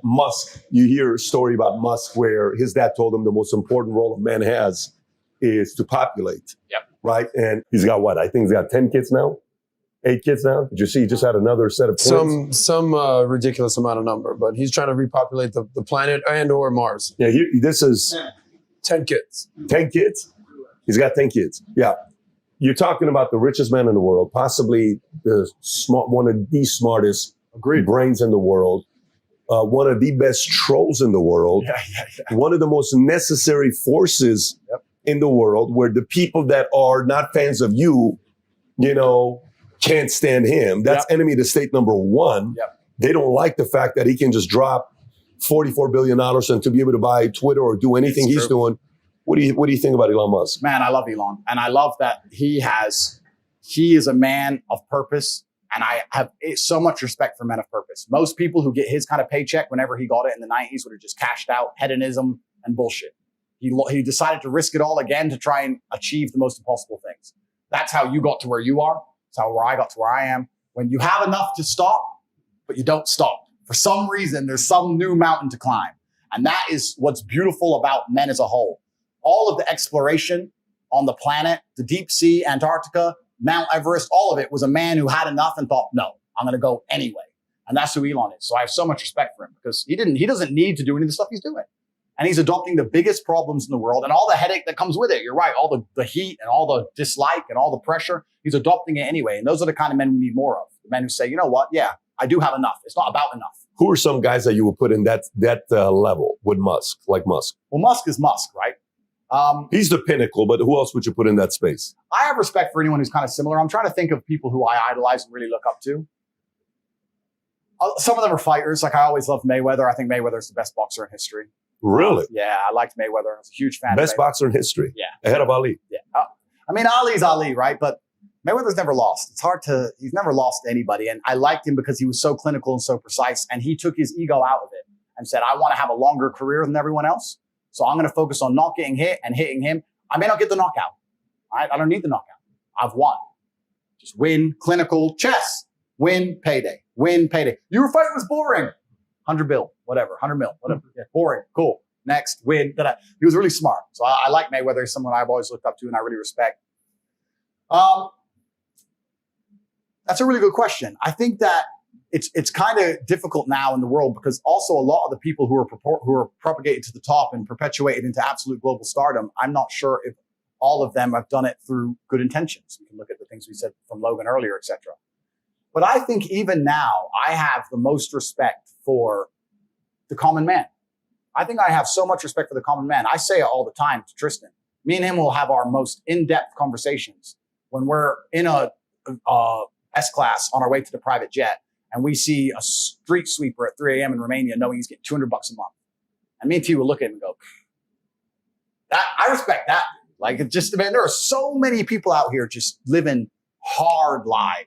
Musk, you hear a story about Musk where his dad told him the most important role a man has is to populate. Yep. Right? And he's got what? I think he's got 10 kids now? 8 kids now? Did you see he just had another set of twins? Some ridiculous amount of number, but he's trying to repopulate the planet and or Mars. Yeah, this is 10 kids. 10 kids? He's got 10 kids. Yeah. You're talking about the richest man in the world, possibly one of the smartest brains in the world, one of the best trolls in the world, one of the most necessary forces in the world, where the people that are not fans of you, can't stand him. That's enemy to state number one. They don't like the fact that he can just drop $44 billion and to be able to buy Twitter or do anything he's doing. What do you think about Elon Musk? Man, I love Elon. And I love that he is a man of purpose. And I have so much respect for men of purpose. Most people who get his kind of paycheck whenever he got it in the 90s would have just cashed out, hedonism and bullshit. He decided to risk it all again to try and achieve the most impossible things. That's how you got to where you are. That's how I got to where I am. When you have enough to stop, but you don't stop. For some reason, there's some new mountain to climb. And that is what's beautiful about men as a whole. All of the exploration on the planet, the deep sea, Antarctica, Mount Everest, all of it was a man who had enough and thought, no, I'm going to go anyway. And that's who Elon is. So I have so much respect for him because he doesn't need to do any of the stuff he's doing. And he's adopting the biggest problems in the world and all the headache that comes with it. You're right. All the heat and all the dislike and all the pressure, he's adopting it anyway. And those are the kind of men we need more of. The men who say, you know what? Yeah, I do have enough. It's not about enough. Who are some guys that you would put in that level with Musk, like Musk? Well, Musk is Musk, right? He's the pinnacle, but who else would you put in that space? I have respect for anyone who's kind of similar. I'm trying to think of people who I idolize and really look up to. Some of them are fighters. Like I always loved Mayweather. I think Mayweather's the best boxer in history. Really? Yeah, I liked Mayweather. I was a huge fan. Best boxer in history. Yeah. Ahead of Ali. Yeah. I mean, Ali's Ali, right? But Mayweather's never lost. He's never lost to anybody. And I liked him because he was so clinical and so precise. And he took his ego out of it and said, I want to have a longer career than everyone else. So I'm going to focus on not getting hit and hitting him. I may not get the knockout. I don't need the knockout. I've won. Just win, clinical, chess. Win, payday. Win, payday. Your fight was boring. 100 bill, whatever. 100 mil, whatever. Yeah, boring. Cool. Next, win. He was really smart. So I like Mayweather. He's someone I've always looked up to and I really respect. That's a really good question. I think that it's kind of difficult now in the world because also a lot of the people who are propagated to the top and perpetuated into absolute global stardom, I'm not sure if all of them have done it through good intentions. We can look at the things we said from Logan earlier, etc. But I think even now, I have the most respect for the common man. I think I have so much respect for the common man. I say it all the time to Tristan. Me and him will have our most in-depth conversations when we're in a S-class on our way to the private jet and we see a street sweeper at 3 a.m. in Romania knowing he's getting $200 a month. And me and T will look at him and go, I respect that. Like, man, there are so many people out here just living hard lives.